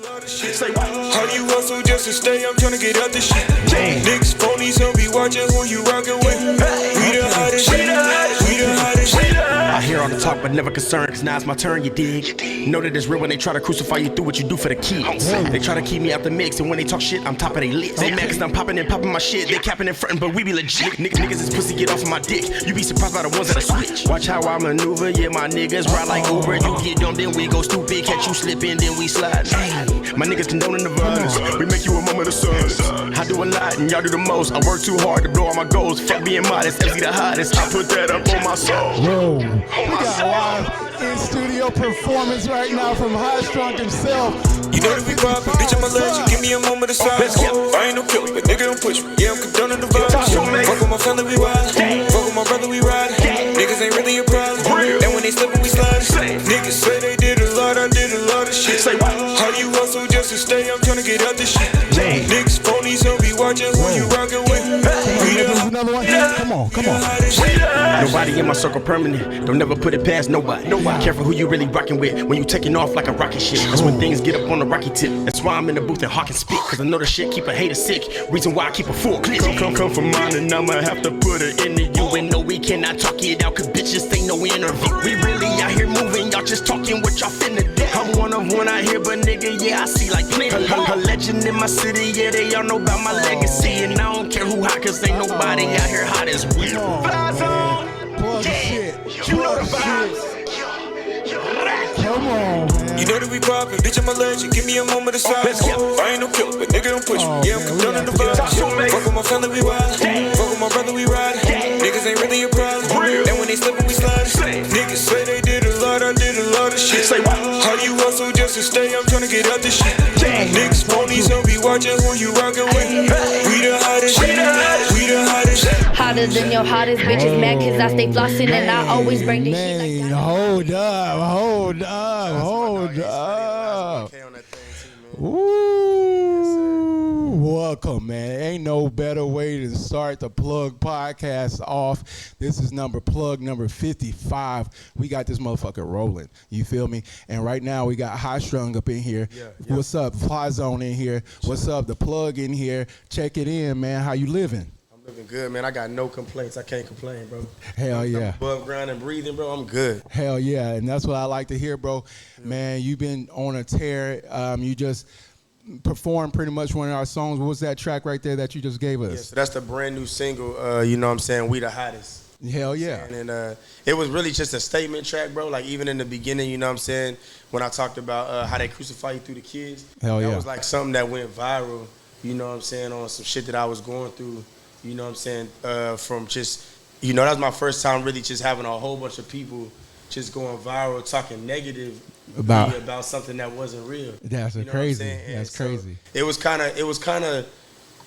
Say what? How you hustle just to stay? I'm tryna get out this shit. Niggas phonies, don't be watching who you rockin' with. We the hottest, we the hottest. I hear all the talk, but never concerned, cause now it's my turn, you dig? Know that it's real when they try to crucify you through what you do for the kids. They try to keep me out the mix, and when they talk shit, I'm top of they list. They mad cause I'm popping my shit. They capping and frontin', but we be legit. Niggas is pussy, get off of my dick. You be surprised by the ones that switch. Watch how I maneuver, yeah, my niggas ride like Uber. You get dumb, then we go stupid. Catch you slipping, then we slide. My niggas condoning the vibes. We make you a moment of sun. I do a lot, and y'all do the most. I work too hard to blow all my goals. Fuck being modest, MC the hottest. I put that up on my soul. Yo, we got a live in-studio performance right now from HighStrung himself. You know that we poppin', bitch, I'm allergic. Give me a moment of silence. I ain't no killer, but nigga don't push me. Yeah, I'm condoning the vibes. Fuck with my family, we ride. Fuck with my brother, we ride. Niggas ain't really a problem. And when they slippin', we slide. Niggas say they did a lot, I did a lot of shit. Say what? How you hustle just to stay? I'm tryna get out this shit. Niggas phonies, don't be watching who you rockin' with. Another one? Come on. Nobody in my circle permanent. Don't never put it past nobody. Careful who you really rockin' with when you taking off like a rocket ship. That's when things get up on the rocky tip. That's why I'm in the booth and hawking spit. Cause I know the shit keep a hater sick. Reason why I keep a full clip. Come from mine and I'ma have to put it into you. And no, we cannot talk it out cause bitches ain't no interview. We really out here moving, y'all just talking what y'all finna do. I'm one of one out here, but nigga, yeah, I see like plenty. A legend in my city, yeah, they all know about my legacy. And I don't care who hot cause ain't nobody out here hot as we. Flies on, Shit. You know the vibes. Come on, man. You know that we poppin', bitch, I'm allergic. Give me a moment of silence. I ain't no killer, but nigga don't push me. Yeah, I'm condoning the vibes. Fuck with my family, we ride. Fuck with my brother, we ride. Niggas ain't really a problem. And when they slippin', we slide. Niggas say they did a lot, I did a lot of shit. Say what? How you hustle just to stay? I'm tryna get out this shit. Niggas phonies, don't be watching who you rockin' with. We the hottest, we the hottest. Hotter than your hottest bitches mad cause I stay flossing and I always bring the shit like that. Hold up. Ooh, welcome, man. Ain't no better way to start the Plug podcast off. This is plug number 55. We got this motherfucker rolling. You feel me? And right now we got HighStrung up in here. Yeah. What's up? Fly Zone in here. What's up? The Plug in here. Check it in, man. How you living? Living good, man. I got no complaints. I can't complain, bro. Hell yeah. I'm above ground and breathing, bro. I'm good. Hell yeah. And that's what I like to hear, bro. Yeah. Man, you've been on a tear. You just performed pretty much one of our songs. What was that track right there that you just gave us? Yeah, so that's the brand new single, you know what I'm saying, We the Hottest. Hell yeah. And it was really just a statement track, bro. Like even in the beginning, you know what I'm saying, when I talked about how they crucify you through the kids. Hell yeah. That was like something that went viral, you know what I'm saying, on some shit that I was going through. You know what I'm saying? From just, you know, that was my first time really just having a whole bunch of people just going viral, talking negative about something that wasn't real. That's crazy. That's crazy. It was kind of,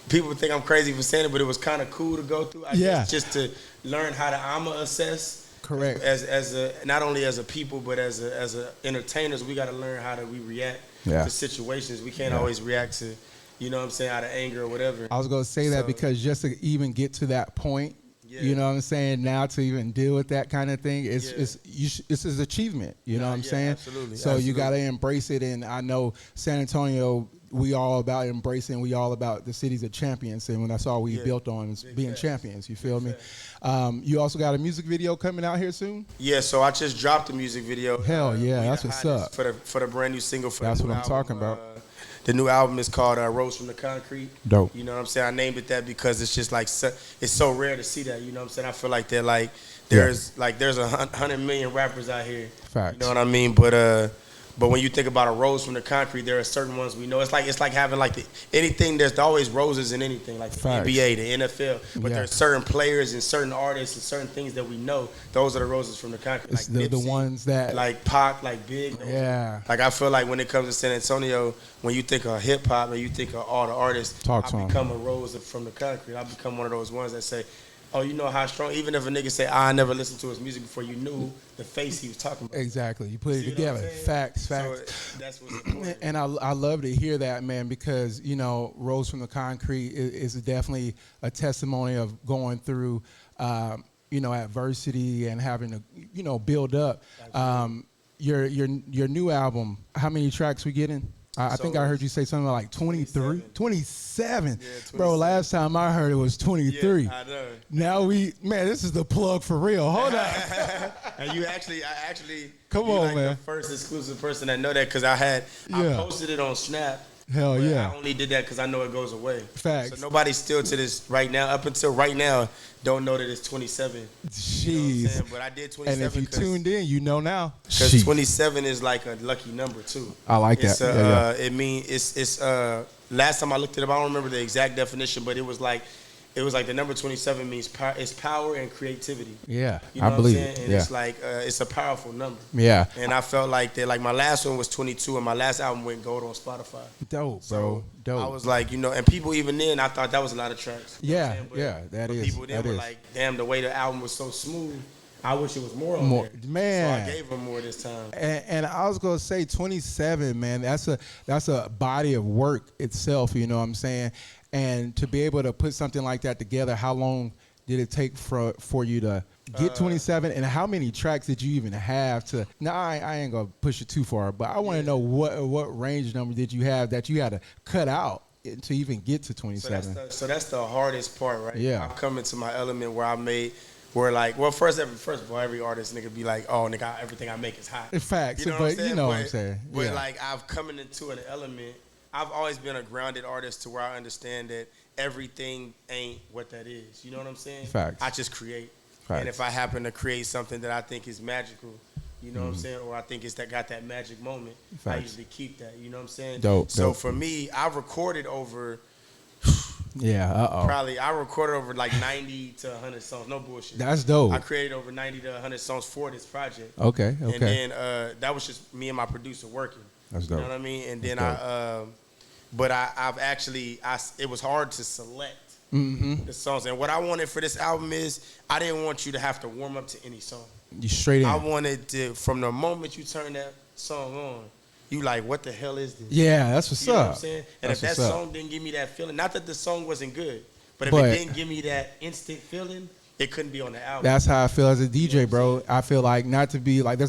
people think I'm crazy for saying it, but it was kind of cool to go through. I guess, just to learn how to assess. Correct. As a not only as a people, but as a entertainers, we got to learn how we react to situations. We can't always react to, you know what I'm saying, out of anger or whatever. I was going to say that because just to even get to that point, you know what I'm saying, now to even deal with that kind of thing, it's his achievement, you know what I'm saying? Absolutely. So you got to embrace it, and I know San Antonio, we all about embracing, we all about the cities of champions, and that's all we built on is being champions, you feel me? You also got a music video coming out here soon? Yeah, so I just dropped a music video. Hell yeah, that's what's up. For the brand new single. That's what I'm talking about. The new album is called Rose from the Concrete. Dope. You know what I'm saying? I named it that because it's just like, it's so rare to see that. You know what I'm saying? I feel like there's 100 million rappers out here. Facts. You know what I mean? But when you think about a rose from the concrete, there are certain ones we know. It's like having like anything. There's always roses in anything, like the NBA, the NFL. But there's certain players and certain artists and certain things that we know. Those are the roses from the concrete. It's like the ones that like Pac, like Big. Yeah. Like I feel like when it comes to San Antonio, when you think of hip hop and you think of all the artists, I become a rose from the concrete. I become one of those ones that say, oh, you know HighStrung. Even if a nigga say, I never listened to his music before, you knew the face he was talking about. Exactly. You put it together. Facts. So that's what's important. And I love to hear that, man, because, you know, Rose from the Concrete is definitely a testimony of going through, you know, adversity and having to, you know, build up. Your new album, how many tracks we getting? I think I heard you say something like 23, 27. Yeah, 27. Bro, last time I heard it was 23. Yeah, I know. Now this is the plug for real. Hold on. And I actually, Come you on, like man. the first exclusive person that know that because I posted it on Snap. Hell but yeah. I only did that because I know it goes away. Facts. So nobody still to this right now, up until right now, don't know that it's 27. Jeez. You know what I'm saying? But I did 27. And if you tuned in, you know now. Because 27 is like a lucky number too. I like that. It's last time I looked it up, I don't remember the exact definition, but it was like the number 27 means it's power and creativity. Yeah, You know I believe what I'm it. saying? And it's like it's a powerful number. Yeah. And I felt like that. Like my last one was 22, and my last album went gold on Spotify. Dope, So bro. Dope. I was like, and people even then, I thought that was a lot of tracks. You know what I'm saying? that but is. people then that were is. like, damn, the way the album was so smooth. I wish it was more on there. Man. So I gave them more this time. And I was gonna say 27, man. That's a body of work itself. You know what I'm saying? And to be able to put something like that together, how long did it take for you to get 27? And how many tracks did you even have to? Now I ain't gonna push it too far, but I want to know what range number did you have that you had to cut out to even get to 27? So that's the hardest part, right? Yeah. I'm coming to my element first of all, every artist nigga be like, oh nigga, everything I make is hot. Facts, You know what I'm but you saying? know what I'm saying. But Yeah. like I've coming into an element. I've always been a grounded artist to where I understand that everything ain't what that is. You know what I'm saying? Facts. I just create. Facts. And if I happen to create something that I think is magical, you know what I'm saying, or I think it's got that magic moment, I Facts. usually keep that. You know what I'm saying? Dope, So dope. for me, I've recorded over. Yeah. I recorded over like 90 to 100 songs. No bullshit. That's dope. I created over 90 to 100 songs for this project. Okay. And then that was just me and my producer working. That's You dope. know what I mean? And then That's it was hard to select Mm-hmm. the songs. And what I wanted for this album is I didn't want you to have to warm up to any song. You straight in. I wanted to, from the moment you turn that song on, you like, what the hell is this? Yeah, that's what's You know up. what I'm saying? And That's if that what's up. song didn't give me that feeling, not that the song wasn't good, but if But- it didn't give me that instant feeling, it couldn't be on the album. That's how I feel as a DJ, bro. I feel like not to be like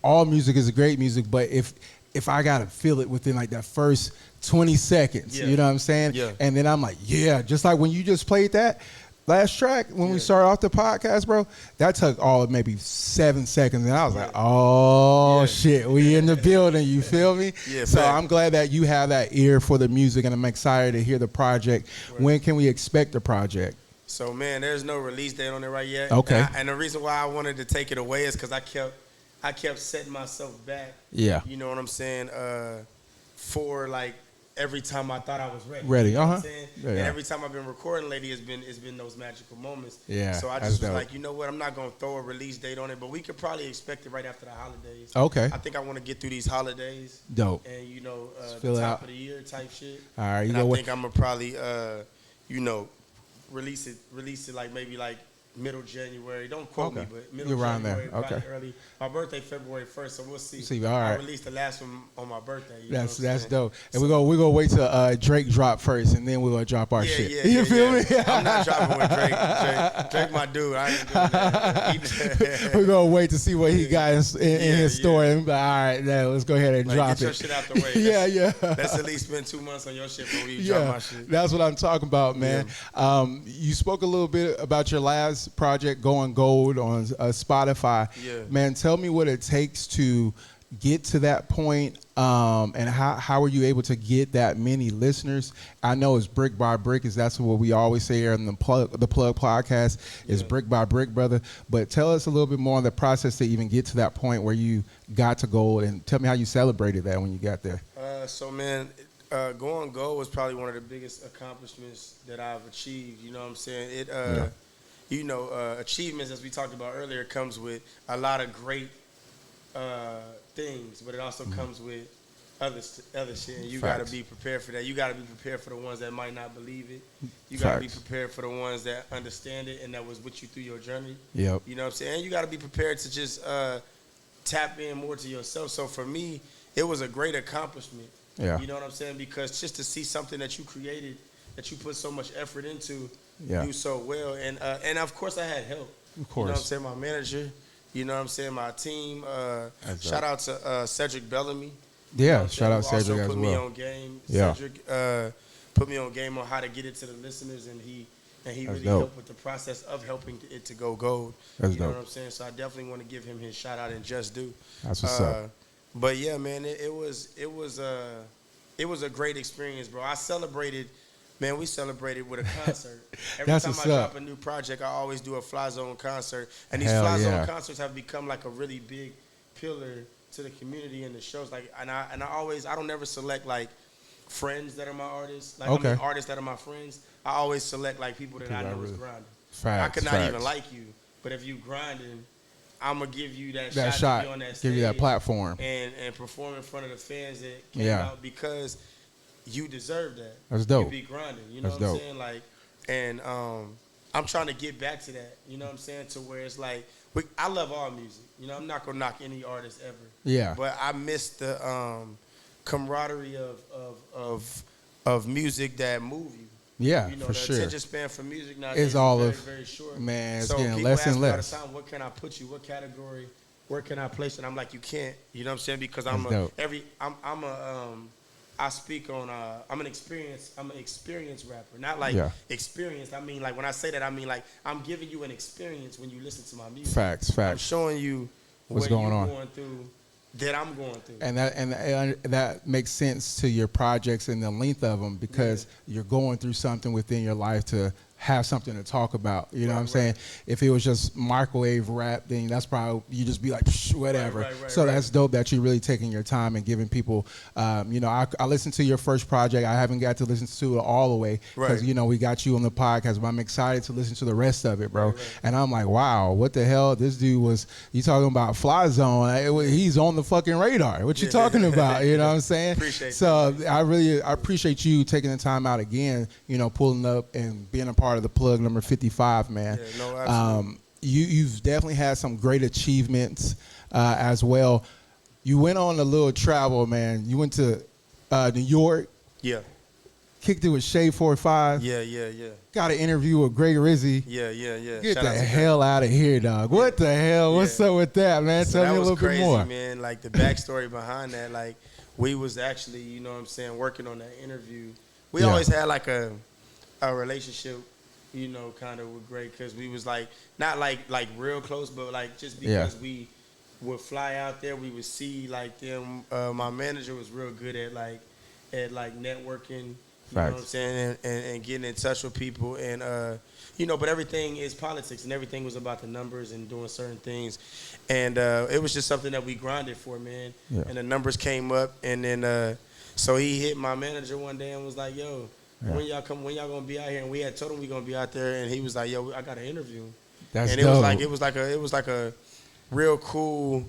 all music is great music, but if I gotta feel it within like that first 20 seconds, Yeah. you know what I'm saying? Yeah. And then I'm like, yeah, just like when you just played that last track when we started off the podcast, bro, that took all of maybe 7 seconds, and I was like, oh shit, we in the building. You feel me? Yeah, So fact. I'm glad that you have that ear for the music, and I'm excited to hear the project. Right. When can we expect the project? So man, there's no release date on it right yet. Okay. And the reason why I wanted to take it away is because I kept setting myself back. Yeah. You know what I'm saying? For like every time I thought I was ready. Ready, You know what I'm uh-huh. saying? Yeah, And yeah. every time I've been recording lately, it's been those magical moments. Yeah, So I that's just was dope. like, you know what? I'm not gonna throw a release date on it, but we could probably expect it right after the holidays. Okay. I think I want to get through these holidays. Dope. And fill the it top out. of the year type shit. All right, you And know I what? think I'm gonna probably release it like maybe like middle January. Don't quote me, Okay. but middle You're around January, there. probably Okay. early. My birthday February 1st, so we'll see. See, all right. I released the last one on my birthday. You know That's what I'm saying? dope. And we're gonna wait till Drake drop first, and then we're gonna drop our shit. You feel me? I'm not dropping with Drake. Drake my dude. I ain't doing that. We're gonna wait to see what he got in his yeah. store, and be like, all right, now let's go ahead and Like, drop get your it. shit out the way. yeah. Let's at least spend 2 months on your shit before you drop my shit. That's what I'm talking about, man. You spoke a little bit about your last project, Going Gold, on Spotify. Yeah. Man, tell me what it takes to get to that point, and how were you able to get that many listeners? I know it's brick by brick, is that's what we always say here in the Plug podcast, is brick by brick, brother. But tell us a little bit more on the process to even get to that point where you got to gold, and tell me how you celebrated that when you got there. So man, going gold was probably one of the biggest accomplishments that I've achieved. You know what I'm saying? Achievements, as we talked about earlier, comes with a lot of great things, but it also comes with other shit. And you got to Facts. be prepared for that. You got to be prepared for the ones that might not believe it. You got to be Facts. prepared for the ones that understand it and that was with you through your journey. Yep. You know what I'm saying? And you got to be prepared to just tap in more to yourself. So for me, it was a great accomplishment. Yeah. You know what I'm saying? Because just to see something that you created, that you put so much effort into, Yeah. do so well. And of course I had help. Of course. You know what I'm saying? My manager, you know what I'm saying? My team. That's Shout out to Cedric Bellamy. Yeah, shout out Who Cedric also as put me well. on game. Yeah. Cedric put me on game on how to get it to the listeners, and he really dope. helped with the process of helping it to go gold. That's you know dope. what I'm saying? So I definitely want to give him his shout out and just do. That's what's up. But yeah, man, it was a great experience, bro. I celebrated. Man, we celebrated with a concert. Every That's time what's I up. drop a new project, I always do a Fly Zone concert. And these Hell Fly Zone yeah. concerts have become like a really big pillar to the community and the shows. Like, and I don't never select like friends that are my artists. Like, Okay. I mean, artists that are my friends. I always select like people that I know is grinding. Facts, I could not facts. even like you, but if you grinding, I'm gonna give you that That shot shot, to be on that stage give you that platform. and perform in front of the fans that came Yeah. out because you deserve that. That's dope. You be grinding, you know That's what I'm dope. saying? Like, and I'm trying to get back to that, you know what I'm saying? To where it's like, I love all music, you know. I'm not gonna knock any artist ever. Yeah. But I miss the camaraderie of music that move you. Yeah, You know, for the sure. attention span for music now It's is all very, of- very short. man, it's so getting people less ask and me all less. the time, what can I put you? What category? Where can I place it? I'm like, you can't. You know what I'm saying? Because That's dope. I speak on I'm an experienced rapper. Not like Yeah. experienced. I mean, like when I say that, I mean like I'm giving you an experience when you listen to my music. Facts, I'm facts. showing you What's what going you're on. going through that I'm going through. And that makes sense to your projects and the length of them because you're going through something within your life to have something to talk about. You know what I'm saying? If it was just microwave rap, then that's probably, you just be like, whatever. So that's dope that you're really taking your time and giving people, you know, I listened to your first project. I haven't got to listen to it all the way because, you know, we got you on the podcast, but I'm excited to listen to the rest of it, bro. And I'm like, wow, what the hell? This dude was, you talking about Fly Zone. He's on the fucking radar. What you talking about? You know what I'm saying? So I appreciate you taking the time out again, you know, pulling up and being a part of the plug number 55, man. Yeah, no, absolutely. You've definitely had some great achievements as well. You went on a little travel, man. You went to New York. Yeah. Kicked it with Shay 45. Yeah. Got an interview with Greg Rizzy. Yeah. Get Shout the out to hell out of here, dog. What the hell? What's up with that, man? So Tell that me a was little crazy, bit more. man. Like the backstory behind that, like we was actually, you know what I'm saying, working on that interview. We always had like a relationship, you know, kind of with Greg, because we was like not like real close, but like just because we would fly out there, we would see like them. My manager was real good at networking. You know what I'm saying, and getting in touch with people, and you know, but everything is politics, and everything was about the numbers and doing certain things, and it was just something that we grinded for, man. Yeah. And the numbers came up, and then so he hit my manager one day and was like, "Yo, when y'all gonna be out here?" And we had told him we gonna be out there, and he was like, "Yo, I got an interview." That's and dope. it was like a real cool,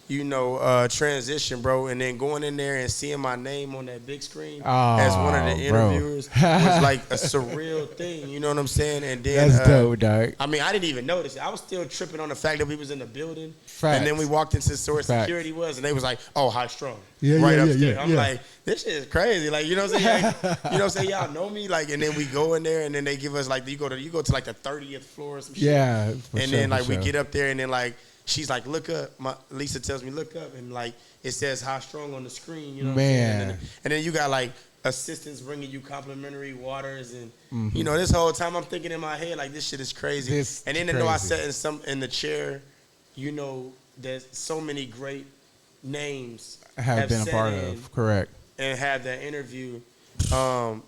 you know, transition, bro. And then going in there and seeing my name on that big screen as one of the interviewers was like a surreal thing. You know what I'm saying? And then that's dope, dog. I mean, I didn't even notice it. I was still tripping on the fact that we was in the building. Facts. And then we walked into where security was, and they was like, "Oh, HighStrung." Yeah, Upstairs. I'm yeah. like, this shit is crazy. Like, you know what I'm saying? Like, you know what I'm saying? Y'all know me. Like, and then we go in there, and then they give us like, you go to like the 30th floor or some shit. Yeah. And then like we get up there, and then like she's like, look up. Lisa tells me, look up, and like it says HighStrung on the screen. You know what I'm saying? And then you got like assistants bringing you complimentary waters, and you know, this whole time I'm thinking in my head like, this shit is crazy. And then to know I sat in the chair, you know, there's so many great names have been a part of, correct, and have that interview.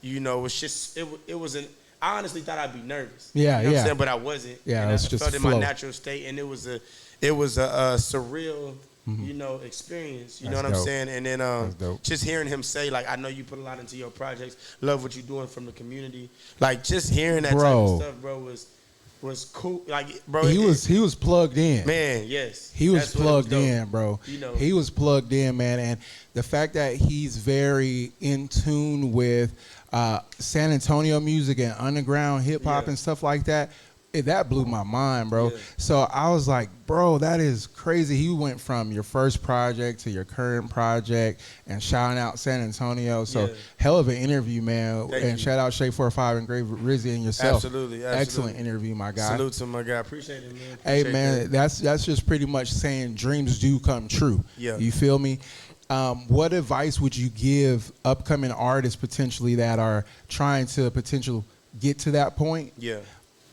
You know, it's just it was an. I honestly thought I'd be nervous. Yeah, you know what I'm saying? But I wasn't. Yeah, and it was I just felt in flow. my natural state, and it was a surreal, you know, experience. You know what I'm saying? And then just hearing him say like, I know you put a lot into your projects. Love what you're doing from the community. Like just hearing that type of stuff, bro, was cool. Like, bro, he was plugged in. Man, yes. He was plugged in, bro. You know. He was plugged in, man. And the fact that he's very in tune with San Antonio music and underground hip hop and stuff like that, that blew my mind, bro. Yeah. So I was like, bro, that is crazy. He went from your first project to your current project and shouting out San Antonio. So hell of an interview, man. Thank and you. shout out Shay 45 and Grave Rizzy and yourself. Absolutely. Excellent interview, my guy. Salute to my guy. Appreciate it, man. Hey, Appreciate man, that. that's just pretty much saying dreams do come true. Yeah. You feel me? What advice would you give upcoming artists potentially that are trying to get to that point? Yeah.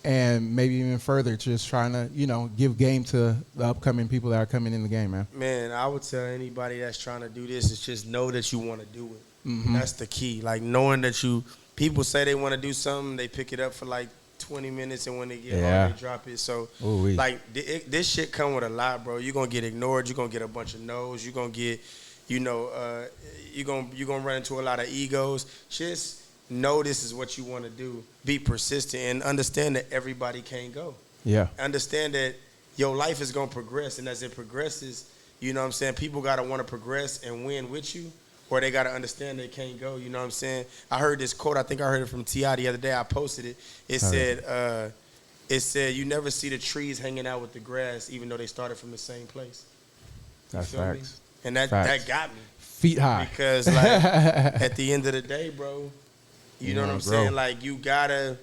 And maybe even further, just trying to, give game to the upcoming people that are coming in the game, man. Man, I would tell anybody that's trying to do this is just know that you want to do it. Mm-hmm. That's the key. Like knowing that people say they want to do something, they pick it up for like 20 minutes, and when they get hard, they drop it. So, this shit come with a lot, bro. You're going to get ignored. You're going to get a bunch of no's. You're going to get, you're going to run into a lot of egos. Just know this is what you want to do. Be persistent and understand that everybody can't go. Yeah. Understand that your life is going to progress, and as it progresses, you know what I'm saying, people got to want to progress and win with you, or they got to understand they can't go, you know what I'm saying? I heard this quote, I think I heard it from T.I. the other day, I posted it. It said, you never see the trees hanging out with the grass even though they started from the same place. That's facts. Me? And that got me. Feet high. Because like at the end of the day, bro, you know what I'm saying? Like you gotta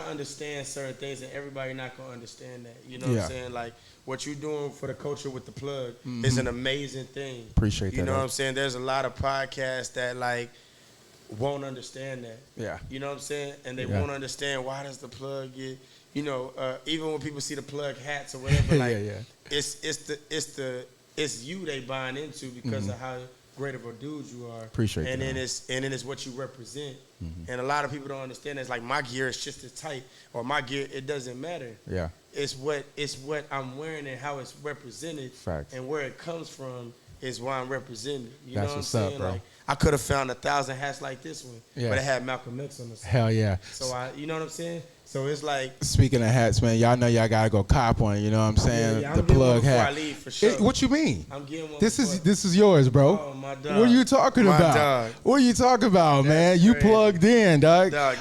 understand certain things, and everybody not gonna understand that. You know what I'm saying? Like what you're doing for the culture with the plug is an amazing thing. Appreciate that. You know what I'm saying? There's a lot of podcasts that like won't understand that. Yeah. You know what I'm saying? And they won't understand why does the plug get, even when people see the plug hats or whatever, like it's you they buying into because of how great of a dude you are. Appreciate that. And then it's what you represent. And a lot of people don't understand. It's like my gear is just as tight, or my gear, it doesn't matter. Yeah. It's what I'm wearing and how it's represented. Facts. And where it comes from is why I'm represented. You That's know what I'm what's saying? up, bro. Like I could have found 1,000 hats like this one, but it had Malcolm X on the side. Hell yeah. So you know what I'm saying? So it's like, speaking of hats, man, y'all know y'all gotta go cop one. You know what I'm saying? Yeah, the I'm getting plug one before hat. I leave, for sure. What you mean? I'm getting one. This is yours, bro. Oh my dog. What are you talking My about? dog. What are you talking about, man? That's You crazy. plugged in, dog. Dog,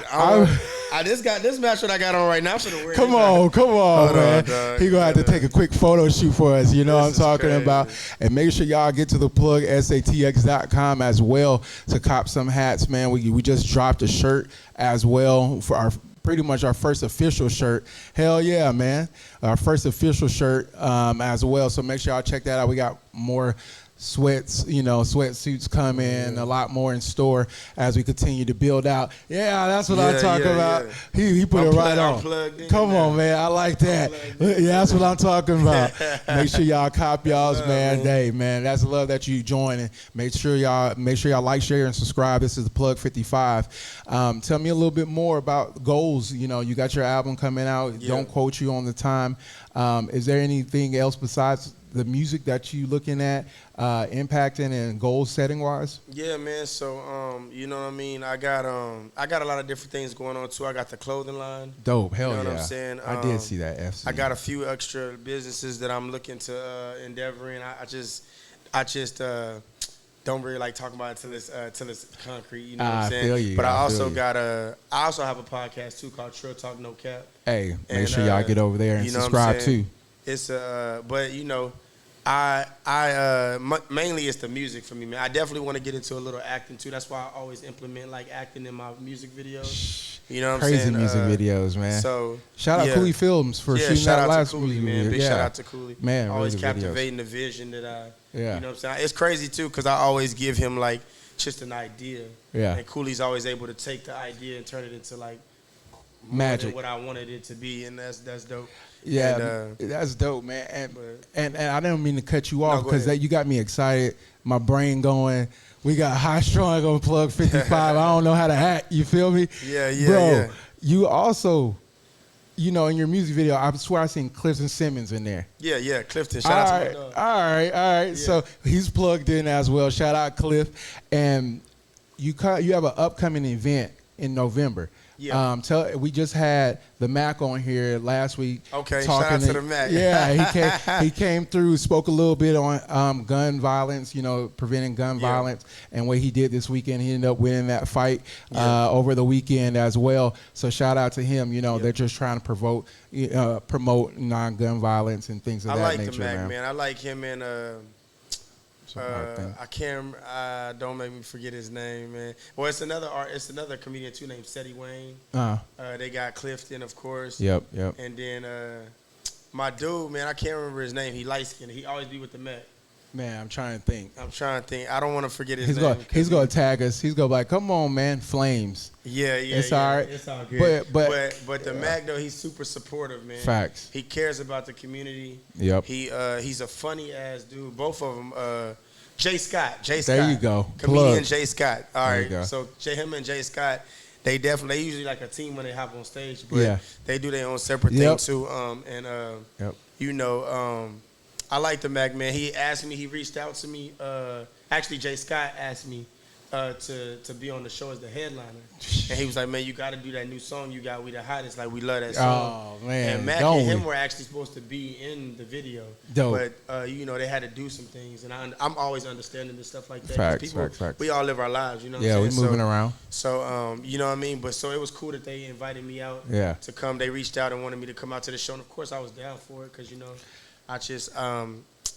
this match that I got on right now for the wear. Come on, man. Dog. He gonna have to take a quick photo shoot for us. You know what I'm This is talking crazy. about. And make sure y'all get to the plug satx.com as well to cop some hats, man. We just dropped a shirt as well for pretty much our first official shirt. Hell yeah, man. Our first official shirt as well. So make sure y'all check that out. We got more sweatsuits coming, a lot more in store as we continue to build out. Yeah, that's what I'm talking about. Yeah. He put it right on. Come on, man. I like that. Yeah, that's what I'm talking about. Make sure y'all cop y'all's, man. Hey, man, that's the love that you joining. Make sure y'all like, share, and subscribe. This is the Plug 55. Tell me a little bit more about goals. You know, you got your album coming out. Yeah. Don't quote you on the time. Is there anything else besides the music that you looking at impacting and goal setting wise? Yeah, man. So you know what I mean? I got a lot of different things going on too. I got the clothing line. Dope. Hell you know yeah. what I'm saying? I did see that. FC. I got a few extra businesses that I'm looking to endeavor in. I just don't really like talking about it till it's concrete. You know what I'm saying? Feel you. But I also have a podcast too called Trill Talk No Cap. Hey, make sure y'all get over there and subscribe too. It's but mainly it's the music for me, man. I definitely want to get into a little acting too. That's why I always implement like acting in my music videos. You know what I'm saying? Crazy music videos, man. So shout out Cooley Films for shooting that last Cooley, music man. video. Big shout out to Cooley. Man, always really good captivating the vision that you know what I'm saying? It's crazy too because I always give him like just an idea. Yeah. And Cooley's always able to take the idea and turn it into like magic, what I wanted it to be, and that's dope. Yeah, and, that's dope, man. And I didn't mean to cut you off because you got me excited. My brain going. We got HighStrung on Plug 55. I don't know how to act. You feel me? Yeah, Bro, you also, in your music video, I swear I seen Clifton Simmons in there. Yeah, Clifton. Shout out to my dog. All right. Yeah. So he's plugged in as well. Shout out Cliff. And you have an upcoming event in November. Yeah. We just had the Mac on here last week. Okay, shout out to the Mac. Yeah, he came through, spoke a little bit on gun violence, preventing gun violence, and what he did this weekend. He ended up winning that fight over the weekend as well. So shout out to him. They're just trying to promote non-gun violence and things of that nature. I like the Mac, man. I like him and I can't. Don't make me forget his name, man. Well, it's another comedian too named Seti Wayne. They got Clifton, of course. Yep. And then my dude, man, I can't remember his name. He light skinned. He always be with the Met. Man, I'm trying to think. I don't want to forget his name. He's gonna tag us. He's gonna be like, "Come on, man, Flames." Yeah. It's all right. It's all good. But the Mac though, he's super supportive, man. Facts. He cares about the community. Yep. He's a funny ass dude. Both of them. Jay Scott. There you go. Comedian Plug. Jay Scott. All There you right. go. So him and Jay Scott, they usually like a team when they hop on stage, but they do their own separate thing too. I like the Mac, man. He reached out to me. Actually, Jay Scott asked me to be on the show as the headliner. And he was like, man, you got to do that new song you got, We the Hottest. Like, we love that song. Oh, man. And Mac and him were actually supposed to be in the video. Dope. But, they had to do some things. And I'm always understanding the stuff like that. Facts. We all live our lives, you know what I'm saying? Yeah, we moving around. So, you know what I mean? But so it was cool that they invited me out to come. They reached out and wanted me to come out to the show. And, of course, I was down for it because, I just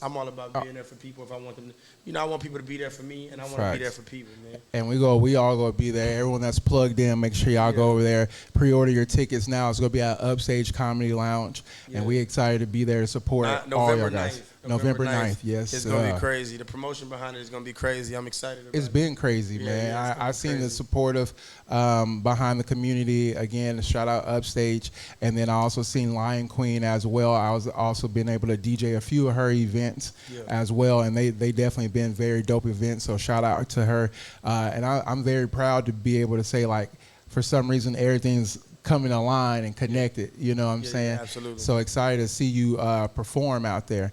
I'm all about being there for people if I want them to. I want people to be there for me, and I want to be there for people, man. And we all gonna be there. Everyone that's plugged in, make sure y'all go over there, pre-order your tickets now. It's gonna be at Upstage Comedy Lounge, and we excited to be there to support all y'all guys. November 9th, yes. It's going to be crazy. The promotion behind it is going to be crazy. I'm excited about it. It's been crazy, man. I've seen the supportive behind the community. Again, shout out Upstage. And then I also seen Lion Queen as well. I was also been able to DJ a few of her events as well. And they definitely been very dope events. So shout out to her. And I'm very proud to be able to say, like, for some reason, everything's coming aligned and connected, you know what I'm saying? Yeah, absolutely. So excited to see you perform out there.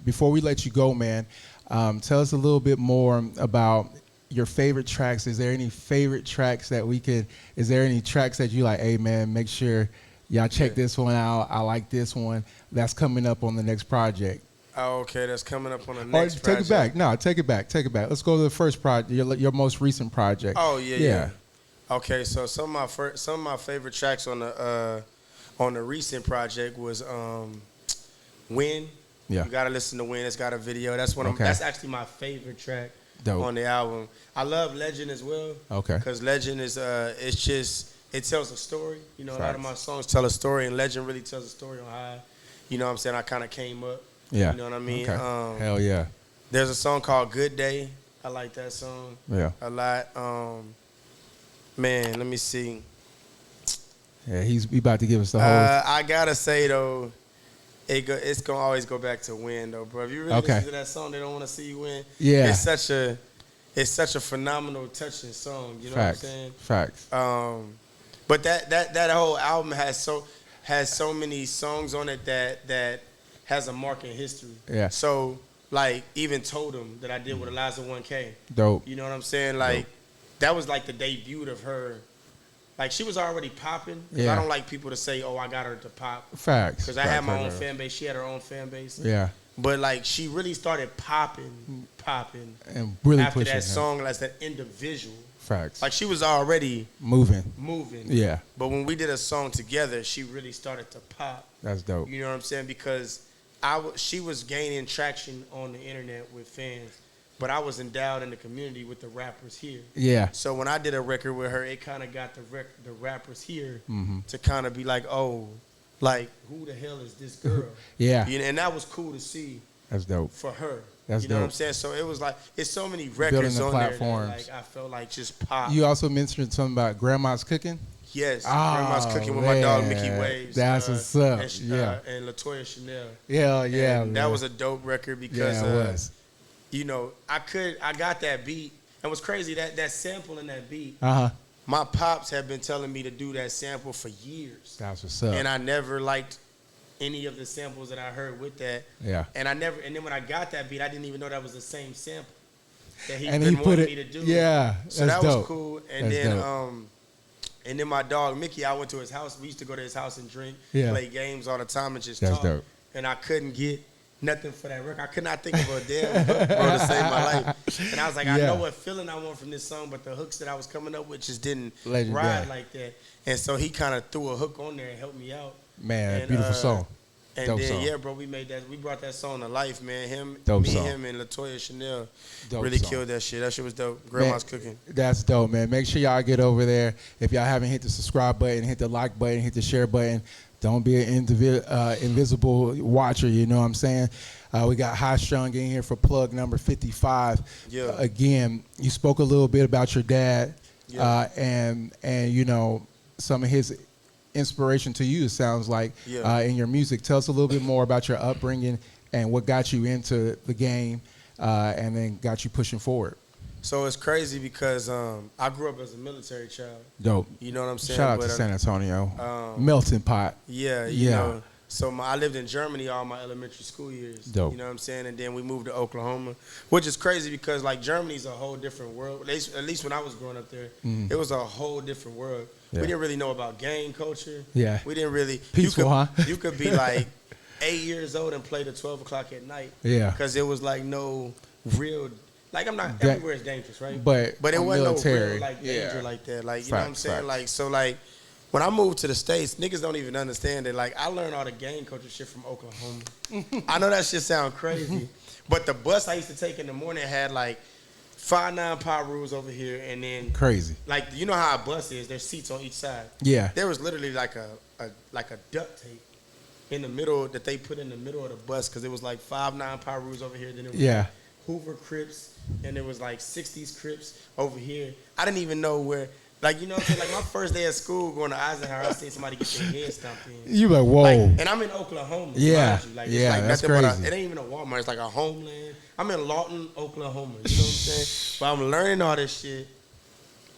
Before we let you go, man, tell us a little bit more about your favorite tracks. Is there any favorite tracks is there any tracks that you like, hey man, make sure y'all check this one out. I like this one. That's coming up on the next project. Oh, okay, that's coming up on the next project. Take it back. No, take it back. Let's go to the first project, your most recent project. Oh, yeah. Okay, so some of my favorite tracks on the recent project was Win. Yeah. You gotta listen to Win. It's got a video. That's actually my favorite track on the album. I love Legend as well. Okay. Because Legend is it tells a story. A lot of my songs tell a story, and Legend really tells a story on how I kind of came up. Yeah. You know what I mean? Okay. Hell yeah. There's a song called Good Day. I like that song a lot. Man, let me see. Yeah, he's about to give us the whole. I gotta say though, it's gonna always go back to Win though, bro. If you really listen to that song, They Don't Want to See You Win. Yeah, it's such a phenomenal, touching song. You know what I'm saying? Facts. But that whole album has so many songs on it that has a mark in history. Yeah. So like even Totem that I did with Eliza 1K. Dope. You know what I'm saying? Like. Dope. That was like the debut of her. Like she was already popping. I don't like people to say, "Oh, I got her to pop." Facts. Because I had my own fan base. She had her own fan base. Yeah. But like she really started popping, and really after that song as that individual. Facts. Like she was already moving. Yeah. But when we did a song together, she really started to pop. That's dope. You know what I'm saying? Because she was gaining traction on the internet with fans. But I was endowed in the community with the rappers here. Yeah. So when I did a record with her, it kind of got the rappers here to kind of be like, oh, like, who the hell is this girl? Yeah. And that was cool to see. That's dope. For her. That's you know dope. what I'm saying? So it was like, it's so many records on platforms. there that like, I felt like just pop. You also mentioned something about Grandma's Cooking? Yes. Grandma's Cooking with my dog, Mickey Waves. That's what's up. And LaToya Chanel. Yeah. And that was a dope record because it was. I got that beat. And what's crazy, that sample in that beat, my pops have been telling me to do that sample for years. That's what's up. And I never liked any of the samples that I heard with that. Yeah. And then when I got that beat, I didn't even know that was the same sample that he wanted me to do. Yeah. So that was cool. And then my dog Mickey, I went to his house. We used to go to his house and drink, play games all the time and just talk. Dope. And I couldn't get nothing for that record. I could not think of a damn hook, bro, to save my life. And I was like, I know what feeling I want from this song, but the hooks that I was coming up with just didn't ride like that. And so he kind of threw a hook on there and helped me out. Man, beautiful song. And dope then, song. bro, we brought that song to life, man. Him and LaToya Chanel really killed that shit. That shit was dope. Grandma's Cooking. That's dope, man. Make sure y'all get over there. If y'all haven't hit the subscribe button, hit the like button, hit the share button. Don't be an invisible watcher, you know what I'm saying? We got HighStrung in here for plug number 55. Yeah. Again, you spoke a little bit about your dad and you know, some of his inspiration to you, it sounds like, in your music. Tell us a little bit more about your upbringing and what got you into the game and then got you pushing forward. So it's crazy because I grew up as a military child. Dope. You know what I'm saying? Shout out to San Antonio. Melting pot. Yeah, you know. So I lived in Germany all my elementary school years. Dope. You know what I'm saying? And then we moved to Oklahoma, which is crazy because like Germany's a whole different world. At least when I was growing up there, it was a whole different world. Yeah. We didn't really know about gang culture. Yeah. We didn't really. Peaceful, huh? You could be like 8 years old and play till 12 o'clock at night. Yeah. Because it was like no real. Like I'm not everywhere is dangerous, right? But it wasn't military. no real like danger like that. Like you know what I'm saying? Like so like. When I moved to the States, niggas don't even understand it. Like, I learned all the gang culture shit from Oklahoma. I know that shit sound crazy, but the bus I used to take in the morning had, like, 5-9 power rules over here, and then... Crazy. Like, you know how a bus is? There's seats on each side. Yeah. There was literally, like, a duct tape in the middle that they put in the middle of the bus because it was, like, 5-9 power rules over here. Then it was, like, Hoover Crips, and it was, like, 60s Crips over here. I didn't even know where... Like, you know what I'm saying? Like, my first day at school going to Eisenhower, I seen somebody get their head stomped in. You like, whoa. Like, and I'm in Oklahoma. Yeah. Like, yeah, it's like that's nothing crazy. it ain't even a Walmart. It's like a Homeland. I'm in Lawton, Oklahoma. You know what I'm saying? But I'm learning all this shit,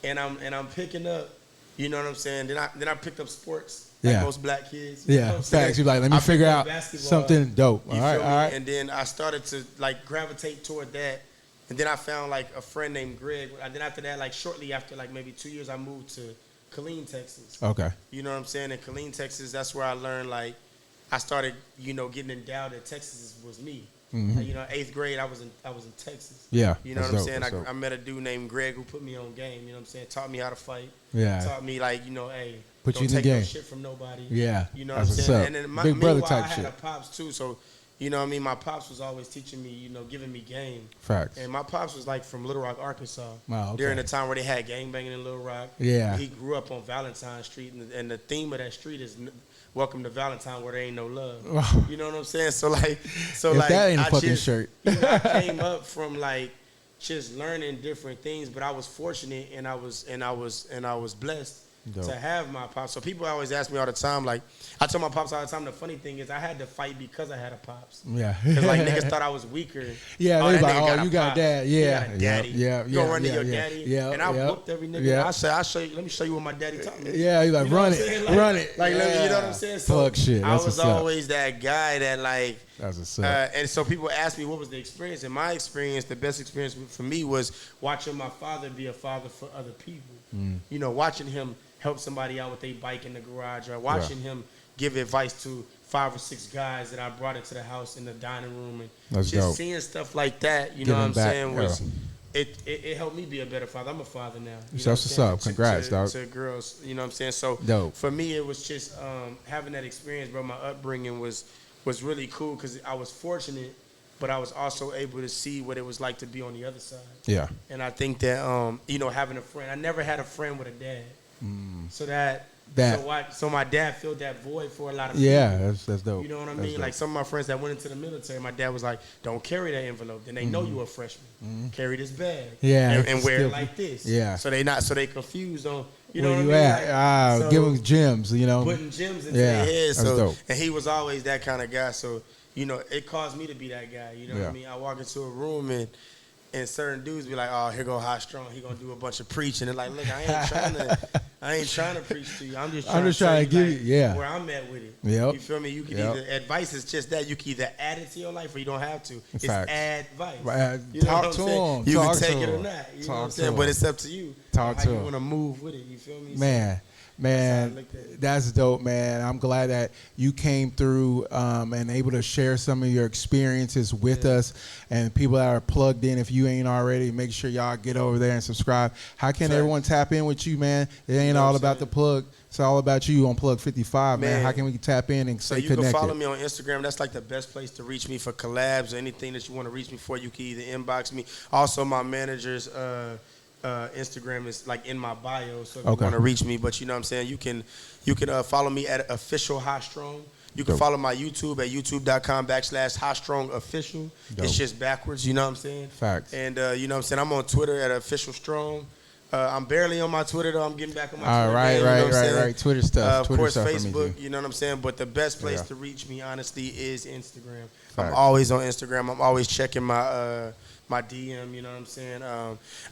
and I'm picking up, you know what I'm saying? Then I picked up sports, like most black kids. You know what I'm facts. You're like, let me figure out something dope. All right. And then I started to, like, gravitate toward that. And then I found, like, a friend named Greg. And then after that, like, shortly after, like, maybe 2 years, I moved to Killeen, Texas. Okay. You know what I'm saying? In Killeen, Texas, that's where I learned, like, I started, you know, getting endowed that Texas was me. Mm-hmm. Like, you know, 8th grade, I was in Texas. Yeah. You know what I'm saying? I met a dude named Greg who put me on game. You know what I'm saying? Taught me how to fight. Yeah. Taught me, like, you know, hey, put don't you in the take game. No shit from nobody. Yeah. You know what I'm saying? And then Big brother meanwhile, type I had shit. a pops too, so. You know what I mean? My pops was always teaching me, you know, giving me game. Facts. And my pops was like from Little Rock, Arkansas. Wow, okay. During the time where they had gangbanging in Little Rock. Yeah. He grew up on Valentine Street, and the theme of that street is Welcome to Valentine, where there ain't no love. Wow. You know what I'm saying? So like, if that ain't a fucking shirt. You know, I came up from like just learning different things, but I was fortunate and I was blessed. Dope. To have my pops. So people always ask me all the time, like, I tell my pops all the time, the funny thing is I had to fight because I had a pops. Yeah. Because, like, niggas thought I was weaker. Yeah, they like, oh, you got pops. dad. Yeah. You got a daddy. Yeah. You gonna run to your daddy. Yeah. And I whooped every nigga. Yeah. I say, I'll show you, let me show you what my daddy taught me. Yeah, you like, run it. Like, run it. Like, yeah. you know what I'm saying? So plug shit. That's I was always that guy that, like, that's what's up. And so people ask me what was the experience. And my experience, the best experience for me was watching my father be a father for other people. You know, watching him help somebody out with their bike in the garage, or watching him give advice to 5 or 6 guys that I brought into the house in the dining room, and that's just dope. Seeing stuff like that, you know what I'm saying, was it helped me be a better father. I'm a father now. That's what's up. Congrats, dog. To girls, you know what I'm saying? So dope. For me, it was just having that experience, bro. My upbringing was really cool because I was fortunate, but I was also able to see what it was like to be on the other side. Yeah. And I think that, you know, having a friend, I never had a friend with a dad. So my dad filled that void for a lot of people. Yeah, that's dope. You know what I mean? Like some of my friends that went into the military, my dad was like, "Don't carry that envelope." Then they know you a freshman. Carry this bag. Yeah, and wear it like this. Yeah. So they confused on. You know where what you I mean? at? So give them gems. You know, putting gems into their head. So dope. And he was always that kind of guy. So you know, it caused me to be that guy. You know what I mean? I walk into a room and certain dudes be like, "Oh, here go HighStrung. He gonna do a bunch of preaching." And like, look, I ain't trying to preach to you. I'm just trying to give you where I'm at with it. Yep. You feel me? You can either advice is just that. You can either add it to your life or you don't have to. It's advice. You know talk to him. You can take it or not. You know what I'm saying? But it's up to you. Talk to him. How you want to move with it. You feel me? Man, that's dope, man. I'm glad that you came through and able to share some of your experiences with us. And people that are plugged in, if you ain't already, make sure y'all get over there and subscribe. How can everyone tap in with you, man? It ain't all about the plug. It's all about you on Plug 55, man. How can we tap in and stay connected? So you can follow me on Instagram. That's like the best place to reach me for collabs or anything that you want to reach me for. You can either inbox me. Also, my managers, Instagram is like in my bio, so if Okay. you want to reach me. But you know what I'm saying, you can follow me at official HighStrung. You can follow my YouTube at youtube.com/HighStrungOfficial. Dope. It's just backwards, you know what I'm saying? Facts. And you know what I'm saying, I'm on Twitter at official strong. I'm barely on my Twitter though. I'm getting back on my Twitter. Right, game, you know what I'm saying? right. Twitter stuff. Of Twitter course, stuff for me, Facebook, too. you know what I'm saying? But the best place Yeah. to reach me, honestly, is Instagram. Facts. I'm always on Instagram. I'm always checking my my DM, you know what I'm saying?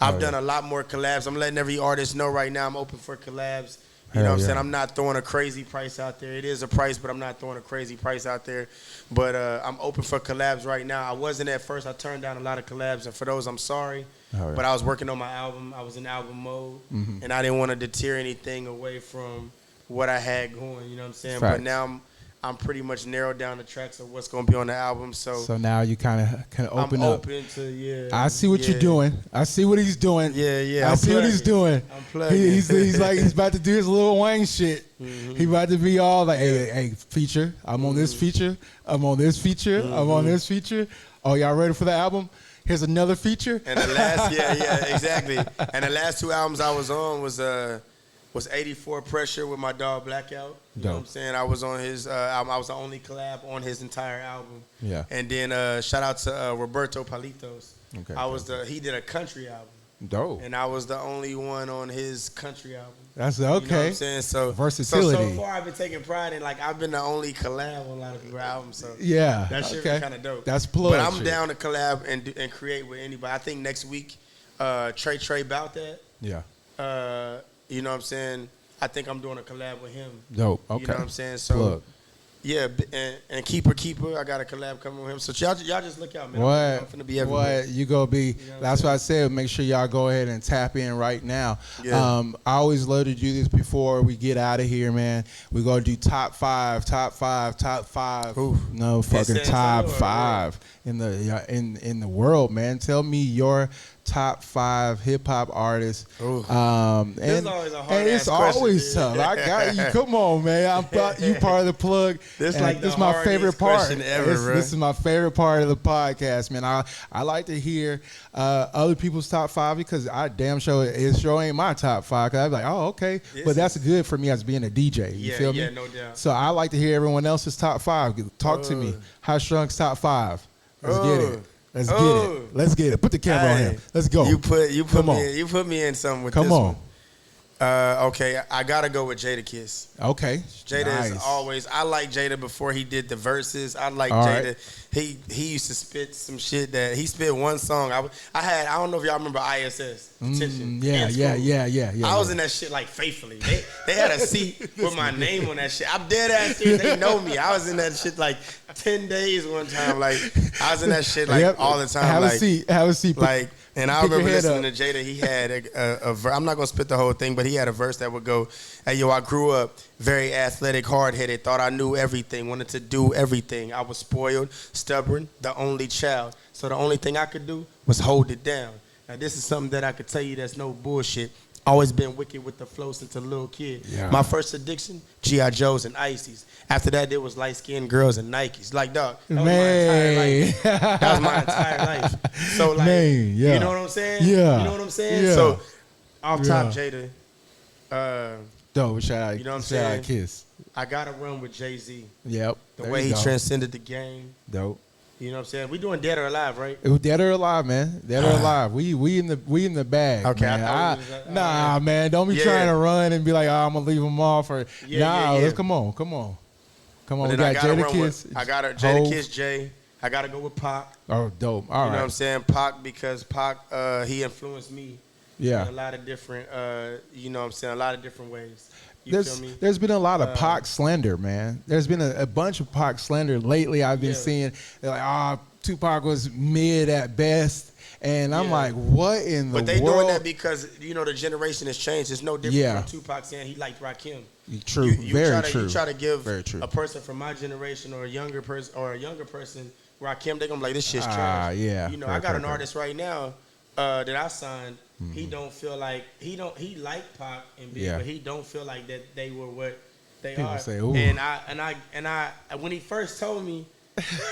I've done a lot more collabs. I'm letting every artist know right now I'm open for collabs. You know what I'm saying? I'm not throwing a crazy price out there. It is a price, but I'm not throwing a crazy price out there. But I'm open for collabs right now. I wasn't at first. I turned down a lot of collabs, and for those, I'm sorry. But I was working on my album. I was in album mode, and I didn't want to deter anything away from what I had going, you know what I'm saying? Facts. But now I'm pretty much narrowed down the tracks of what's going to be on the album. So now you kind of open I'm up. open to, I see what you're doing. I see what he's doing. Yeah. I see what he's doing. I'm plugging. He's like he's about to do his Lil Wayne shit. He about to be all like, hey, feature. I'm on this feature. I'm on this feature. I'm on this feature. Oh, y'all ready for the album? Here's another feature. And the last, exactly. And the last 2 albums I was on was 84 Pressure with my dog Blackout. You know what I'm saying? I was on his album. I was the only collab on his entire album. Yeah. And then shout out to Roberto Palitos. Okay. He did a country album. Dope. And I was the only one on his country album. That's okay. You know what I'm saying? So versatility. So far I've been taking pride in, like, I've been the only collab on a lot of people's albums. So Yeah. that shit okay. was kind of dope. That's plug But I'm shit. down to collab and create with anybody. I think next week, Trey Bout that. Yeah. You know what I'm saying? I think I'm doing a collab with him. Dope. Okay. You know what I'm saying? So Plug. yeah, and Keeper, I got a collab coming with him. So y'all just look out, man. I'm finna be everywhere. What you gonna be? That's what I said. Make sure y'all go ahead and tap in right now. Yeah. I always love to do this before we get out of here, man. We're gonna do top five. Ooh. No fucking San top Antonio, five in the world, man. Tell me your top 5 hip hop artists. Ooh. And is always a and hard-ass it's always question, tough. I got you. Come on, man. You part of the plug. This And like the this is my hardest favorite part. question ever, bro. This is my favorite part of the podcast, man. I like to hear other people's top 5 because I damn sure it sure ain't my top 5. Cause I'm like, oh, okay, but that's good for me as being a DJ. You feel me? Yeah, no doubt. So I like to hear everyone else's top 5. Talk to me. HighStrung's top 5. Let's get it. Let's get it. Let's get it. Put the camera on him. Let's go. You put Come me on. in, you put me in something with Come this on. one. Okay, I gotta go with Jada Kiss. Okay. Jada Nice. is always. I like Jada before he did the verses. I like All Jada. right. He used to spit some shit that he spit one song. I don't know if y'all remember ISS Attention. Yeah. I was in that shit like faithfully. They had a seat with my name on that shit. I'm dead ass serious. They know me. I was in that shit like 10 days one time. Like I was in that shit like all the time. Have like, a seat. Have a seat. Like, and I Pick your remember head listening up. to Jada. He had I'm not gonna spit the whole thing, but he had a verse that would go, "Hey yo, I grew up very athletic, hard-headed, thought I knew everything, wanted to do everything. I was spoiled, stubborn, the only child. So the only thing I could do was hold it down. Now this is something that I could tell you that's no bullshit. Always been wicked with the flow since a little kid. Yeah. My first addiction, G.I. Joes and Ices. After that, there was light-skinned girls and Nikes. Like, dog, that was my entire life. That was my entire life. So, like, Man, yeah. you know what I'm saying? Yeah. You know what I'm saying? Yeah. So, off top, Yeah. Jada, Dope. Shout out. You know what I'm shout saying? out Kiss. I got to run with Jay-Z. Yep. The There way you he go. transcended the game. Dope. You know what I'm saying? We doing Dead or Alive, right? It was Dead or Alive, man. Dead or Alive. We in the bag. Okay, I man. thought we was, Nah, man. Don't be Yeah. trying to run and be like, oh, I'm gonna leave them off. Or Yeah. Let's come on. But We then got I gotta Jada run Kiss. with, I got Jada Hov. Kiss, Jay. I got to go with Pac. Oh, dope. All You know what I'm right. saying? Pac, because Pac, he influenced me in Yeah. a lot of different, you know what I'm saying, a lot of different ways. You feel me? There's been a lot of Pac slander, man. There's been a bunch of Pac slander lately. I've been Yeah. seeing. They're like, Tupac was mid at best. And I'm Yeah. like, what in the But they world? doing that because, you know, the generation has changed. It's no different Yeah. from Tupac saying he liked Rakim. True. You Very try to, true. You try to give Very true. a person from my generation or a younger person Rakim, they're gonna be like, this shit's trash. Yeah. You know, Fair, I got fair, an fair. artist right now that I signed. He don't feel like he liked Pac and Big, Yeah. but he don't feel like that they were what they People are. say, ooh. And I when he first told me,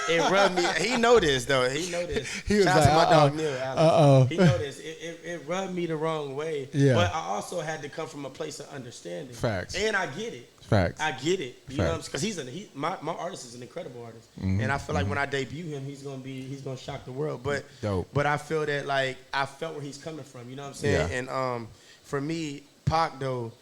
It rubbed me. He know this though. He know this. He was Shout out like, to my dog Neil. Alex. He know this. It rubbed me the wrong way. Yeah. But I also had to come from a place of understanding. Facts. And I get it. Facts. I get it. You know, because my artist is an incredible artist, and I feel like when I debut him, he's gonna shock the world. But Dope. But I feel that like I felt where he's coming from. You know what I'm saying? Yeah. And for me, Pac though,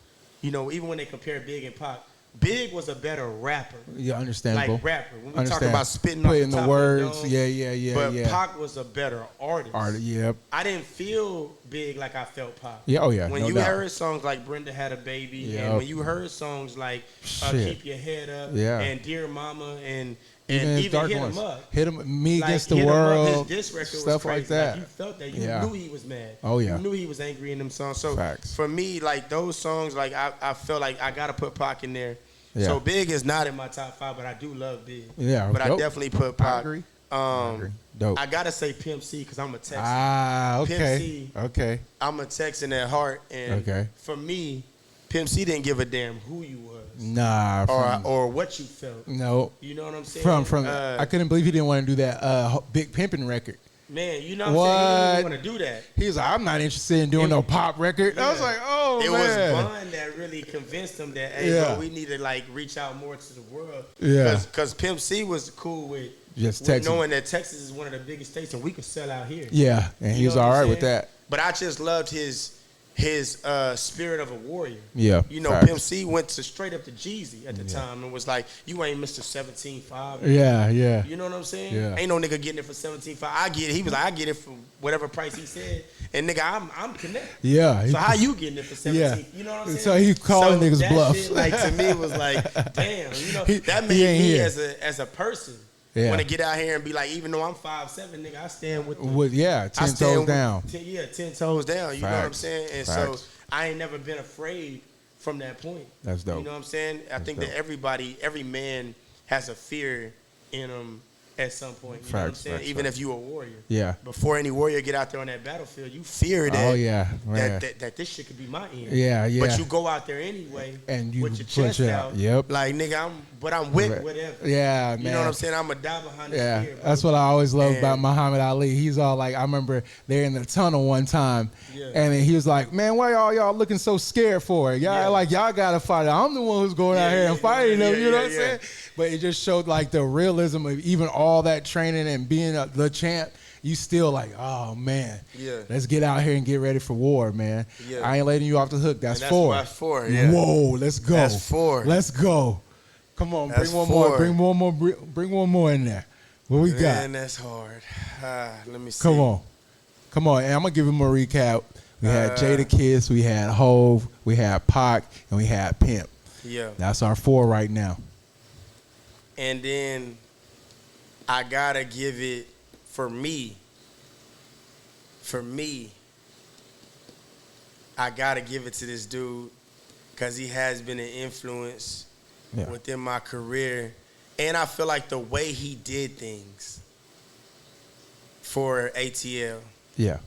you know, even when they compare Big and Pac, Big was a better rapper. Yeah, understandable. Like rapper. When we talk about spitting off putting the the top words, of the dome, but Pac was a better artist. Yep. I didn't feel Big like I felt Pac. Yeah, oh yeah. When no you doubt. heard songs like Brenda Had a Baby, Yep. and when you heard songs like Shit. Keep Your Head Up, Yeah. and Dear Mama, and even Hit dark 'Em ones. Up. Hit 'em, Me Like, Against the Hit 'Em Up, World, his diss record stuff was crazy. like that. Like, you felt that. You Yeah. knew he was mad. Oh, yeah. You knew he was angry in them songs. So Facts. for me, like those songs, like I felt like I gotta put Pac in there. Yeah. So Big is not in my top 5, but I do love Big. Yeah, But I dope. definitely put Pac. I agree. Dope. I gotta say Pimp C because I'm a Texan. Okay. Pimp C. Okay. I'm a Texan at heart, and for me, Pimp C didn't give a damn who you was, Nah. or what you felt. No. You know what I'm saying? From I couldn't believe he didn't want to do that Big Pimpin' record. Man, you know what I'm saying? He didn't even want to do that. He was like, I'm not interested in doing no pop record. Yeah. I was like, oh, it man. was Bun that really convinced him that, hey, bro, we need to like reach out more to the world. Yeah. Because Pimp C was cool with Just Texas. knowing that Texas is one of the biggest states and we could sell out here. Yeah, and he was all right with that. But I just loved his spirit of a warrior. Yeah. You know, facts. Pimp C went straight up to Jeezy at the time and was like, you ain't Mr. 17.5. Yeah. You know what I'm saying? Yeah. Ain't no nigga getting it for 17.5. I get it. He was like, I get it for whatever price he said. And nigga, I'm connected. Yeah. So how you getting it for 17? Yeah. You know what I'm saying? So he calling niggas that bluffs. Shit, like to me was like, damn, you know, that made me as a person want to get out here and be like, even though I'm 5'7", nigga, I stand with the, 10 toes down. 10 toes down. You know what I'm saying? And Facts. so I ain't never been afraid from that point. That's dope. You know what I'm saying? I think that every man has a fear in them at some point. You know what I'm saying? Even if you a warrior. Yeah. Before any warrior get out there on that battlefield, you fear that. Oh yeah. That this shit could be my end. Yeah. But you go out there anyway and you with your chest out. Yep. Like nigga, I'm with whatever. Yeah, man. You know what I'm saying? I'm a die behind the spear, bro. That's what I always love about Muhammad Ali. He's all like, I remember they're in the tunnel one time, and then he was like, man, why y'all looking so scared for it? Y'all like y'all gotta fight. I'm the one who's going out here and fighting them. You know what I'm saying? But it just showed like the realism of even all that training and being the champ. You still like, oh man, let's get out here and get ready for war, man. Yeah. I ain't letting you off the hook. That's 4. That's 4. Yeah. Whoa, let's go. That's 4. Let's go. Come on, bring one more. Bring one more in there. What we got? Man, that's hard. Let me see. Come on. And I'm gonna give him a recap. We had Jada Kiss, we had Hove, we had Pac, and we had Pimp. Yeah. That's our 4 right now. And then I gotta give it for me, I gotta give it to this dude because he has been an influence within my career. And I feel like the way he did things for ATL. Yeah.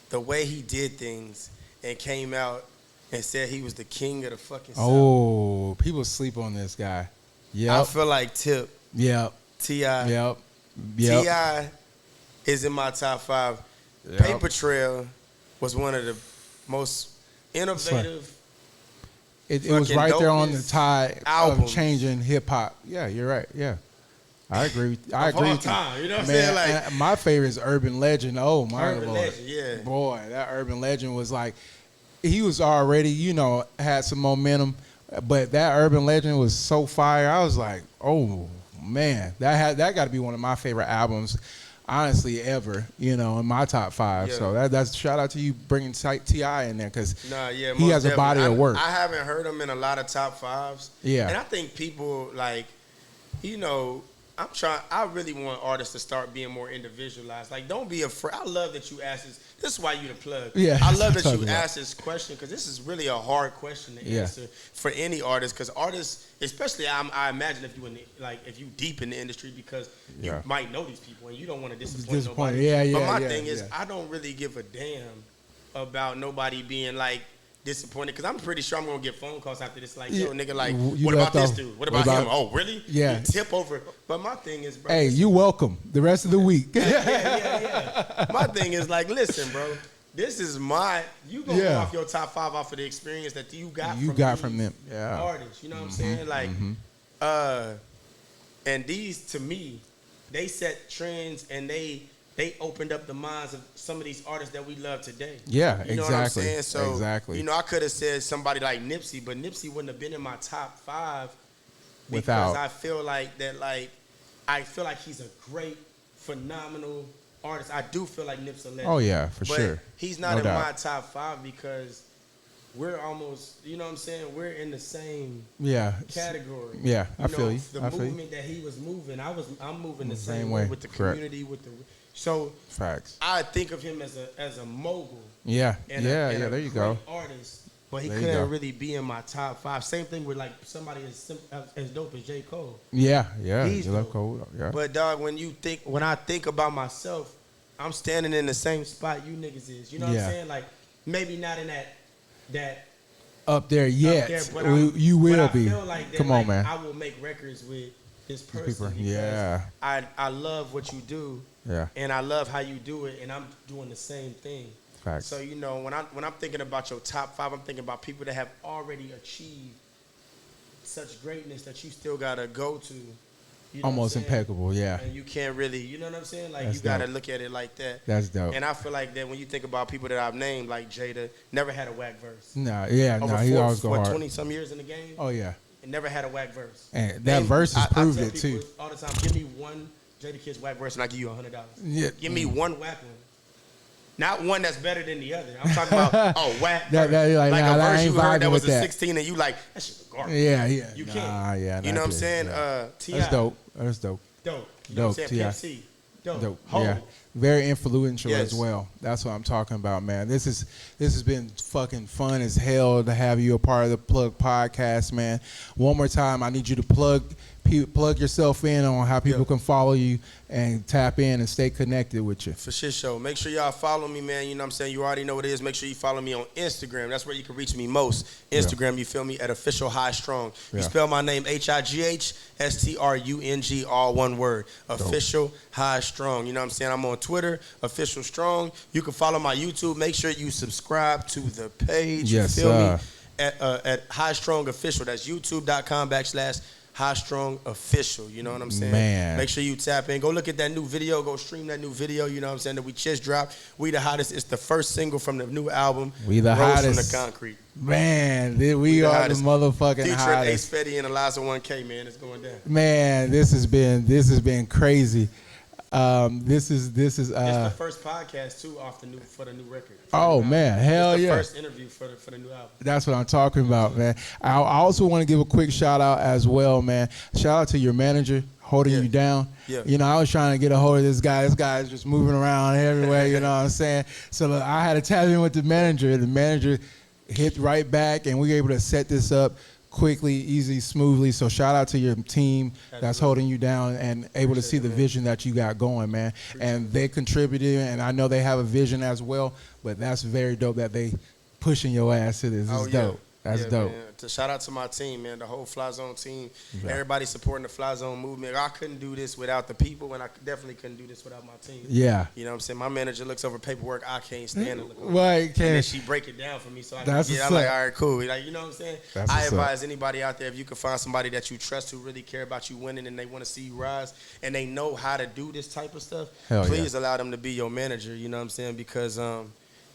The way he did things and came out and said he was the king of the fucking South. Oh, people sleep on this guy. Yeah. I feel like Tip. Yep. T.I. Yep. T.I. is in my top 5. Yep. Paper Trail was one of the most innovative. It was right there on the tide albums. of changing hip hop. Yeah, you're right. Yeah. I agree. I Of agree all with you. time, you know what I'm Man, saying? Like, my favorite is Urban Legend. Oh my Urban Lord. Legend, yeah. Boy, that Urban Legend was like, he was already, had some momentum, but that Urban Legend was so fire. I was like, oh man, that got to be one of my favorite albums, honestly, ever. In my top 5. Yeah. So that's shout out to you bringing T.I. in there because he has most a body of work. I haven't heard him in a lot of top 5s. Yeah. And I think people like, I really want artists to start being more individualized. Like, don't be afraid. I love that you asked this. This is why you the plug. Yeah, I love that that's you what I'm asked this question because this is really a hard question to answer for any artist. Because artists, especially I imagine if you deep in the industry because you might know these people and you don't want to disappoint nobody. But my thing is, I don't really give a damn about nobody being like disappointed because I'm pretty sure I'm gonna get phone calls after this. Like, yo, nigga, like, You what about left this off- dude? What about him? Oh, really? Yeah. You tip over. But my thing is, bro. Hey, you welcome the rest of the week. Yeah. My thing is like, listen, bro. This is you gonna go off your top 5 off of the experience that you got from them. Yeah. artists. You know what I'm saying? Like, and these to me, they set trends and they opened up the minds of some of these artists that we love today. Yeah, you know what I'm saying? exactly. So, exactly. you know, I could have said somebody like Nipsey, but Nipsey wouldn't have been in my top 5 because Without. I feel like that. Like, I feel like he's a great, phenomenal artist. I do feel like Nipsey a legend. Oh yeah, for but sure. he's not No in doubt. my top 5 because we're almost, you know what I'm saying? We're in the same Yeah. category. Yeah, I You feel know, you. The I feel you. movement that he was moving, I'm moving the Same same way. way with the Correct. community, so Facts. I think of him as a mogul. Yeah. And Yeah. a There you great go. artist, but he There you go. couldn't really be in my top 5. Same thing with like somebody as dope as J. Cole. Yeah. Yeah. He's You love dope. Cole. Yeah. But dog, when I think about myself, I'm standing in the same spot you niggas is. You know what Yeah. I'm saying? Like, maybe not in that Up there yet. there, but You will but I be. feel like that, Come on, like, man. I will make records with this people, person because yeah. I love what you do, Yeah. and I love how you do it, and I'm doing the same thing. Facts. So you know, when I'm thinking about your top 5, I'm thinking about people that have already achieved such greatness that you still gotta go to. You know Almost what I'm saying? impeccable. Yeah. And you can't really, you know what I'm saying? Like, That's you gotta dope. look at it like that. That's dope. And I feel like that when you think about people that I've named, like Jada, never had a whack verse. Nah. Yeah. Over Nah. He always go hard. 20-some years in the game, Oh yeah. and never had a whack verse. And that verse has proved tell it too. people all the time, give me one Jada Kid's whack verse and I give you $100. Yeah. Give me one whack one. Not one that's better than the other. I'm talking about whack That- verse. that- like, like nah, a I verse ain't you heard vibing that was with a that. 16 and you like, that shit's garbage. Yeah. Yeah. You Nah, can't. Yeah. You know what I'm not saying? this. T.I. That's dope. That's dope. Dope. You know what I'm Dope, saying? T.I. Pimp C. Dope. Dope. Hov. Yeah. Very influential Yes. as well. That's what I'm talking about, man. This has been fucking fun as hell to have you a part of the Plug podcast, man. One more time, I need you to plug yourself in on how people can follow you and tap in and stay connected with you. For shit show. Make sure y'all follow me, man. You know what I'm saying? You already know what it is. Make sure you follow me on Instagram. That's where you can reach me most. Instagram, you feel me? At official HighStrung. You Yeah. spell my name HighStrung, all one word. Official HighStrung. You know what I'm saying? I'm on Twitter, official strong. You can follow my YouTube. Make sure you subscribe to the page. Yes, you feel sir. me? At HighStrung Official. That's youtube.com/HighStrung Official. You know what I'm saying? Man. Make sure you tap in. Go look at that new video. Go stream that new video. You know what I'm saying? That we just dropped. We the Hottest. It's the first single from the new album. We the Rose Hottest. from the Concrete. Man, we the are hottest. the motherfucking Featuring Ace hottest. Fetty and Eliza 1K, man. It's going down. Man, this has been crazy. This is It's the first podcast too for the new record. Oh man, hell it's the yeah. first interview for the new album. That's what I'm talking about, man. I also want to give a quick shout out as well, man. Shout out to your manager holding you down. Yeah. You know, I was trying to get a hold of this guy. This guy is just moving around everywhere, you know what I'm saying? So look, I had to tap in with the manager. The manager hit right back, and we were able to set this up quickly, easy, smoothly. So shout out to your team that's holding you down and able to see the vision that you got going, man. And they contributed, and I know they have a vision as well, but that's very dope that they pushing your ass to this. This is dope. That's dope. Man. Shout out to my team, man. The whole Fly Zone team. Yeah. Everybody supporting the Fly Zone movement. I couldn't do this without the people, and I definitely couldn't do this without my team. Yeah. You know what I'm saying? My manager looks over paperwork. I can't stand to look over. Right, And then she break it down for me, so I can That's get. what's I'm like, up. all right, cool. Like, you know what I'm saying? That's I what's advise anybody out there, if you can find somebody that you trust who really care about you winning and they want to see you rise and they know how to do this type of stuff, Hell please allow them to be your manager. You know what I'm saying? Because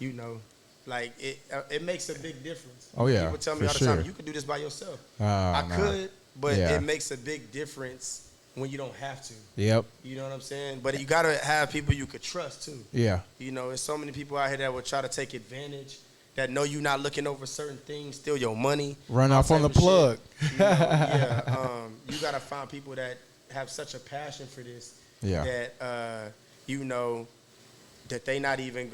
you know, like it makes a big difference. Oh, yeah, People tell me for all the sure. time, you could do this by yourself. Nah. I could, but Yeah. it makes a big difference when you don't have to. Yep. You know what I'm saying? But you gotta have people you could trust too. Yeah. You know, there's so many people out here that will try to take advantage, that know you're not looking over certain things, steal your money. Run all off on the type of plug. shit. You know, you gotta find people that have such a passion for this. Yeah. That you know, that they not even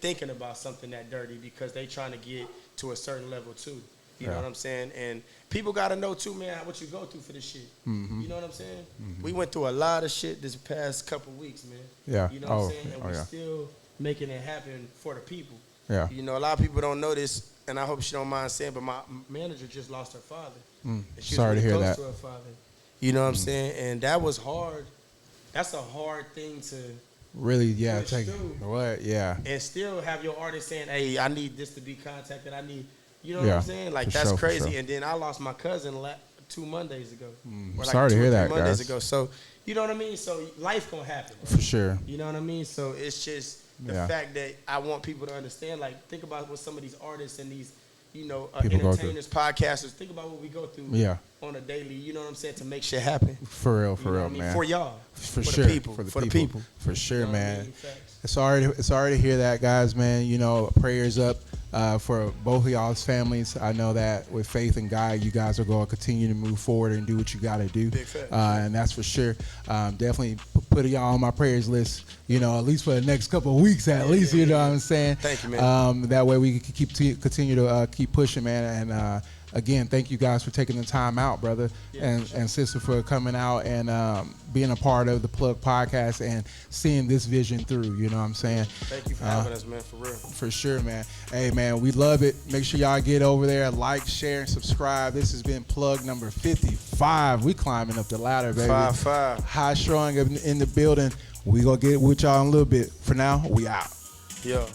thinking about something that dirty because they trying to get to a certain level too. You know what I'm saying? And people gotta know too, man, what you go through for this shit. You know what I'm saying? We went through a lot of shit this past couple weeks, man. Yeah. You know what I'm saying? And we still making it happen for the people. Yeah. You know, a lot of people don't know this, and I hope she don't mind saying, but my manager just lost her father. And she Sorry was to really hear close that. to her father. You know what I'm saying? And that was hard. That's a hard thing to Really, yeah, push take through. what? Yeah. And still have your artist saying, hey, I need this to be contacted. I need, you know what Yeah, I'm saying? Like, for that's sure, for crazy. sure. And then I lost my cousin 2 Mondays ago. Or sorry to 2 or hear 3 that, Mondays guys. ago. So, you know what I mean? So, life gonna happen. For sure. You know what I mean? So, it's just the Yeah. fact that I want people to understand. Like, think about what some of these artists and these, you know, People go through. entertainers, podcasters, think about what we go through Yeah. on a daily, you know what I'm saying, to make shit happen. For real, You for know what real, I mean? man. For y'all. For the sure. people. For the people. For sure, You know what I man. mean? Facts. It's sorry to hear that, guys, man. You know, prayers up for both of y'all's families. I know that with faith and God, you guys are going to continue to move forward and do what you got to do. Big facts. And that's for sure. Definitely put y'all on my prayers list, you know, at least for the next couple of weeks at least, you know what I'm saying? Thank you, man. That way we can continue to keep pushing, man. And again, thank you guys for taking the time out, brother, and sister, for coming out and being a part of the Plug podcast and seeing this vision through. You know what I'm saying? Thank you for having us, man, for real. For sure, man. Hey, man, we love it. Make sure y'all get over there, like, share, and subscribe. This has been Plug number 55. We climbing up the ladder, baby. 5-5. HighStrung in the building. We gonna get with y'all in a little bit. For now, we out. Yo.